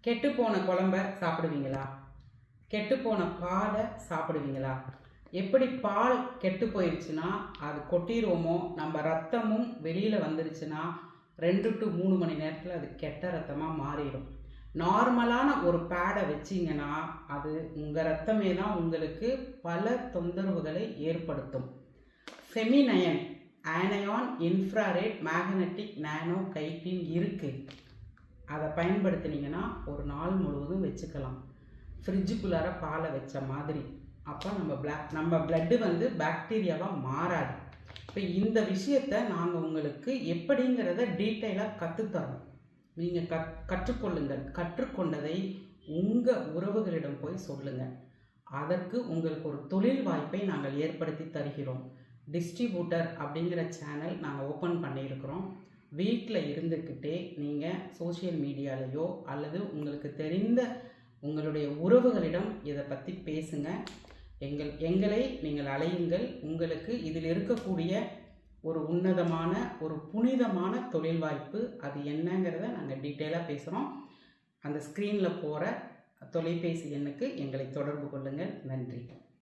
கெட்டுப்போன குழம்ப சாப்பிடுவீங்களா? கெட்டுப்போன பாலை சாப்பிடுவீங்களா? எப்படி பால் கெட்டு போயிடுச்சுன்னா அது கொட்டிடுவோமோ, நம்ம ரத்தமும் வெளியில் வந்துருச்சுன்னா 2 to 3 மணி நேரத்தில் அது கெட்ட ரத்தமாக மாறிடும். நார்மலான ஒரு பேடை வச்சிங்கன்னா அது உங்கள் ரத்தமே தான் உங்களுக்கு பல தொந்தரவுகளை ஏற்படுத்தும். செமிநயன், ஆனயான், இன்ஃப்ராரெட், மேக்னெட்டிக், நானோ, கைட்டின் இருக்குது. அதை பயன்படுத்தினீங்கன்னா ஒரு நாள் முழுவதும் வச்சுக்கலாம். ஃப்ரிட்ஜுக்குள்ளார பாலை வச்ச மாதிரி. அப்போ நம்ம பிளட்டு வந்து பாக்டீரியாவாக மாறாது. இப்போ இந்த விஷயத்தை நாங்கள் உங்களுக்கு எப்படிங்கிறத டீட்டெயிலாக கற்றுத்தரோம். நீங்கள் கற்றுக்கொள்ளுங்கள். கற்றுக்கொண்டதை உங்கள் உறவுகளிடம் போய் சொல்லுங்கள். அதற்கு உங்களுக்கு ஒரு தொழில் வாய்ப்பை நாங்கள் ஏற்படுத்தி தருகிறோம். டிஸ்ட்ரிபியூட்டர் அப்படிங்கிற சேனல் நாங்கள் ஓப்பன் பண்ணியிருக்கிறோம். வீட்டில் இருந்துக்கிட்டே நீங்கள் சோஷியல் மீடியாலேயோ அல்லது உங்களுக்கு தெரிந்த உங்களுடைய உறவுகளிடம் இதை பற்றி பேசுங்க. எங்களை நீங்கள் அழையுங்கள். உங்களுக்கு இதில் இருக்கக்கூடிய ஒரு உன்னதமான ஒரு புனிதமான தொழில் வாய்ப்பு அது என்னங்கிறத நாங்கள் டீட்டெயிலாக பேசுகிறோம். அந்த ஸ்க்ரீனில் போகிற தொலைபேசி எண்ணுக்கு எங்களை தொடர்பு கொள்ளுங்கள். நன்றி.